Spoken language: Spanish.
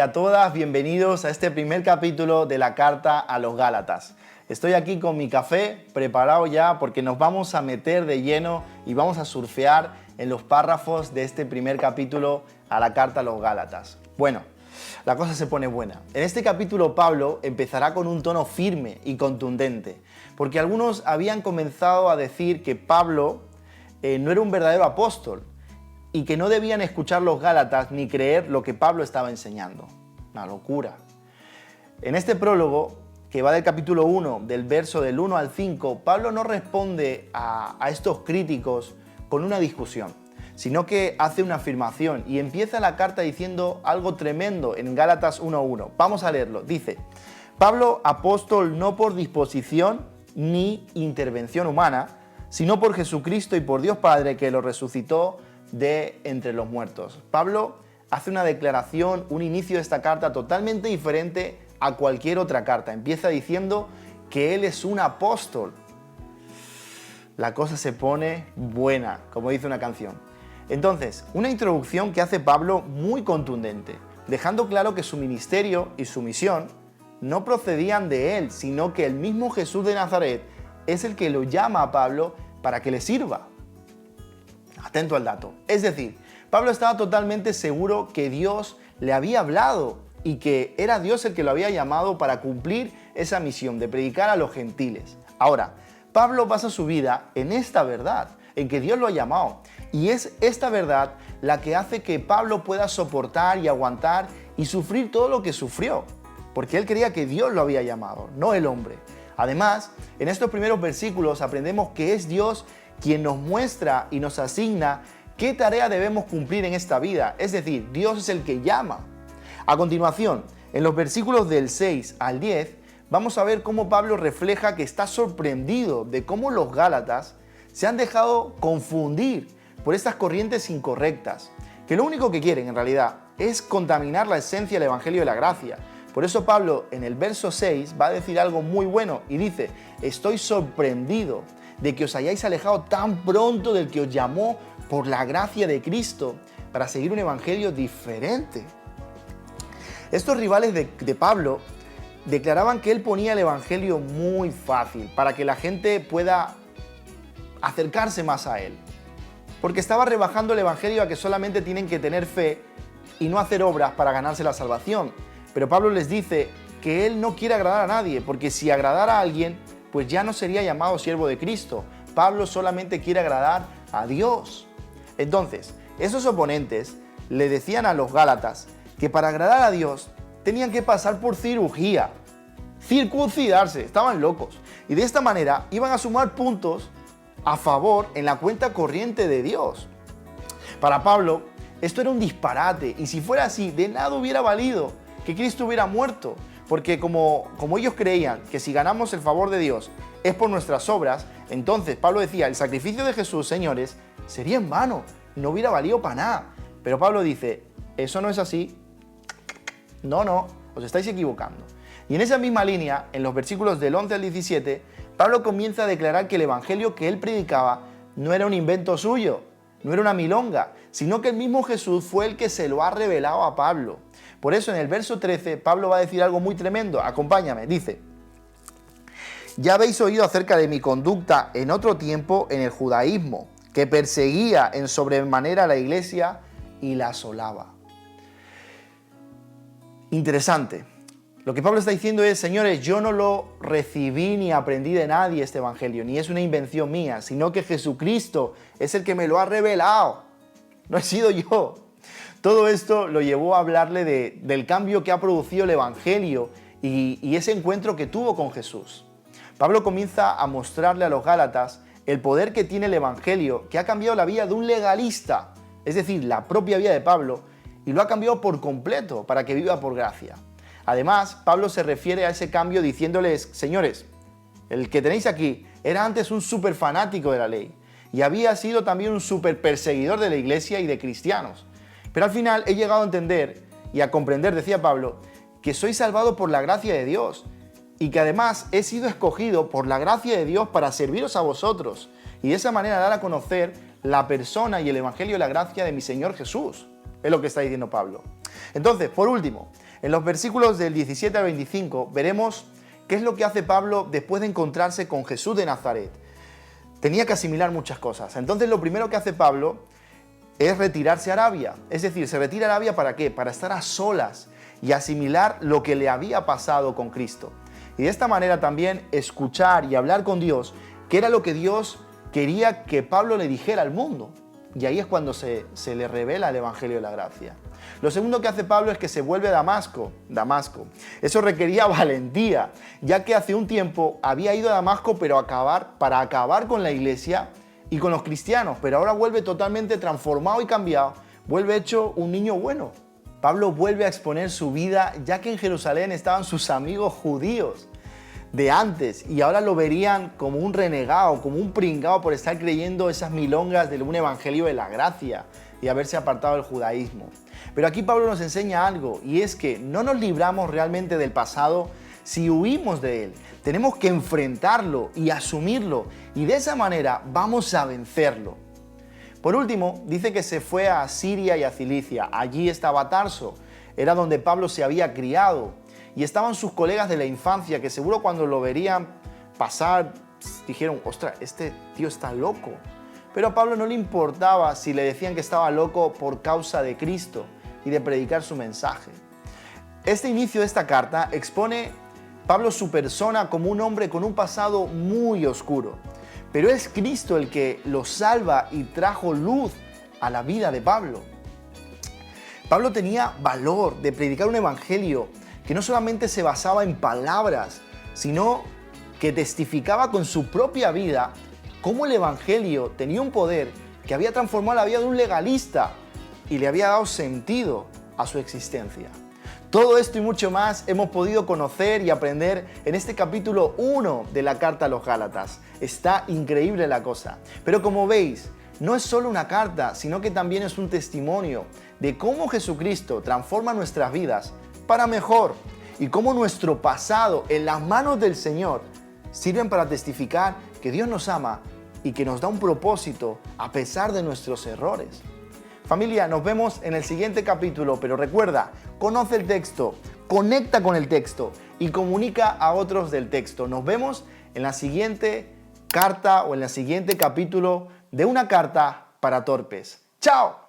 a todas, bienvenidos a este primer capítulo de la Carta a los Gálatas. Estoy aquí con mi café preparado ya porque nos vamos a meter de lleno y vamos a surfear en los párrafos de este primer capítulo a la Carta a los Gálatas. Bueno, la cosa se pone buena. En este capítulo Pablo empezará con un tono firme y contundente, porque algunos habían comenzado a decir que Pablo no era un verdadero apóstol y que no debían escuchar los Gálatas ni creer lo que Pablo estaba enseñando. Una locura. En este prólogo, que va del capítulo 1, del verso del 1 al 5, Pablo no responde a estos críticos con una discusión, sino que hace una afirmación y empieza la carta diciendo algo tremendo en Gálatas 1:1. Vamos a leerlo. Dice: Pablo, apóstol no por disposición ni intervención humana, sino por Jesucristo y por Dios Padre que lo resucitó de entre los muertos. Pablo hace una declaración, un inicio de esta carta totalmente diferente a cualquier otra carta. Empieza diciendo que él es un apóstol. La cosa se pone buena, como dice una canción. Entonces, una introducción que hace Pablo muy contundente, dejando claro que su ministerio y su misión no procedían de él, sino que el mismo Jesús de Nazaret es el que lo llama a Pablo para que le sirva. Atento al dato. Es decir, Pablo estaba totalmente seguro que Dios le había hablado y que era Dios el que lo había llamado para cumplir esa misión de predicar a los gentiles. Ahora, Pablo basa su vida en esta verdad, en que Dios lo ha llamado. Y es esta verdad la que hace que Pablo pueda soportar y aguantar y sufrir todo lo que sufrió, porque él creía que Dios lo había llamado, no el hombre. Además, en estos primeros versículos aprendemos que es Dios quien nos muestra y nos asigna qué tarea debemos cumplir en esta vida. Es decir, Dios es el que llama. A continuación, en los versículos del 6 al 10, vamos a ver cómo Pablo refleja que está sorprendido de cómo los Gálatas se han dejado confundir por estas corrientes incorrectas, que lo único que quieren en realidad es contaminar la esencia del Evangelio de la Gracia. Por eso Pablo en el verso 6 va a decir algo muy bueno y dice: estoy sorprendido de que os hayáis alejado tan pronto del que os llamó por la gracia de Cristo para seguir un evangelio diferente. Estos rivales de Pablo declaraban que él ponía el evangelio muy fácil para que la gente pueda acercarse más a él, porque estaba rebajando el evangelio a que solamente tienen que tener fe y no hacer obras para ganarse la salvación. Pero Pablo les dice que él no quiere agradar a nadie, porque si agradara a alguien, pues ya no sería llamado siervo de Cristo. Pablo solamente quiere agradar a Dios. Entonces, esos oponentes le decían a los Gálatas que para agradar a Dios tenían que pasar por cirugía, circuncidarse, estaban locos. Y de esta manera iban a sumar puntos a favor en la cuenta corriente de Dios. Para Pablo, esto era un disparate, y si fuera así, de nada hubiera valido que Cristo hubiera muerto. Porque como ellos creían que si ganamos el favor de Dios es por nuestras obras, entonces Pablo decía: el sacrificio de Jesús, señores, sería en vano, no hubiera valido para nada. Pero Pablo dice: eso no es así. No, os estáis equivocando. Y en esa misma línea, en los versículos del 11 al 17, Pablo comienza a declarar que el evangelio que él predicaba no era un invento suyo, no era una milonga, sino que el mismo Jesús fue el que se lo ha revelado a Pablo. Por eso en el verso 13 Pablo va a decir algo muy tremendo. Acompáñame, dice: ya habéis oído acerca de mi conducta en otro tiempo en el judaísmo, que perseguía en sobremanera a la iglesia y la asolaba. Interesante. Lo que Pablo está diciendo es: señores, yo no lo recibí ni aprendí de nadie este evangelio, ni es una invención mía, sino que Jesucristo es el que me lo ha revelado. No he sido yo. Todo esto lo llevó a hablarle del cambio que ha producido el evangelio y ese encuentro que tuvo con Jesús. Pablo comienza a mostrarle a los Gálatas el poder que tiene el evangelio, que ha cambiado la vida de un legalista, es decir, la propia vida de Pablo, y lo ha cambiado por completo para que viva por gracia. Además, Pablo se refiere a ese cambio diciéndoles: señores, el que tenéis aquí era antes un súper fanático de la ley y había sido también un súper perseguidor de la iglesia y de cristianos. Pero al final he llegado a entender y a comprender, decía Pablo, que soy salvado por la gracia de Dios y que además he sido escogido por la gracia de Dios para serviros a vosotros y de esa manera dar a conocer la persona y el evangelio de la gracia de mi Señor Jesús. es lo que está diciendo Pablo. Entonces, por último, en los versículos del 17 al 25 veremos qué es lo que hace Pablo después de encontrarse con Jesús de Nazaret. Tenía que asimilar muchas cosas. Entonces, lo primero que hace Pablo es retirarse a Arabia. Es decir, se retira a Arabia ¿para qué? Para estar a solas y asimilar lo que le había pasado con Cristo. Y de esta manera también escuchar y hablar con Dios, que era lo que Dios quería que Pablo le dijera al mundo. Y ahí es cuando se le revela el Evangelio de la Gracia. Lo segundo que hace Pablo es que se vuelve a Damasco. Eso requería valentía, ya que hace un tiempo había ido a Damasco para acabar con la iglesia y con los cristianos, pero ahora vuelve totalmente transformado y cambiado, vuelve hecho un niño bueno. Pablo vuelve a exponer su vida, ya que en Jerusalén estaban sus amigos judíos de antes y ahora lo verían como un renegado, como un pringao por estar creyendo esas milongas de un evangelio de la gracia y haberse apartado del judaísmo. Pero aquí Pablo nos enseña algo, y es que no nos libramos realmente del pasado si huimos de él. Tenemos que enfrentarlo y asumirlo, y de esa manera vamos a vencerlo. Por último, dice que se fue a Siria y a Cilicia. Allí estaba Tarso, era donde Pablo se había criado, y estaban sus colegas de la infancia que seguro cuando lo verían pasar dijeron: ostras, este tío está loco. Pero a Pablo no le importaba si le decían que estaba loco por causa de Cristo y de predicar su mensaje. Este inicio de esta carta expone Pablo su persona como un hombre con un pasado muy oscuro. Pero es Cristo el que lo salva y trajo luz a la vida de Pablo. Pablo tenía valor de predicar un evangelio que no solamente se basaba en palabras, sino que testificaba con su propia vida cómo el evangelio tenía un poder que había transformado la vida de un legalista y le había dado sentido a su existencia. Todo esto y mucho más hemos podido conocer y aprender en este capítulo 1 de la carta a los Gálatas. Está increíble la cosa. Pero como veis, no es solo una carta, sino que también es un testimonio de cómo Jesucristo transforma nuestras vidas para mejor y cómo nuestro pasado en las manos del Señor sirven para testificar que Dios nos ama y que nos da un propósito a pesar de nuestros errores. Familia, nos vemos en el siguiente capítulo, pero recuerda, conoce el texto, conecta con el texto y comunica a otros del texto. Nos vemos en la siguiente carta o en el siguiente capítulo de una carta para torpes. ¡Chao!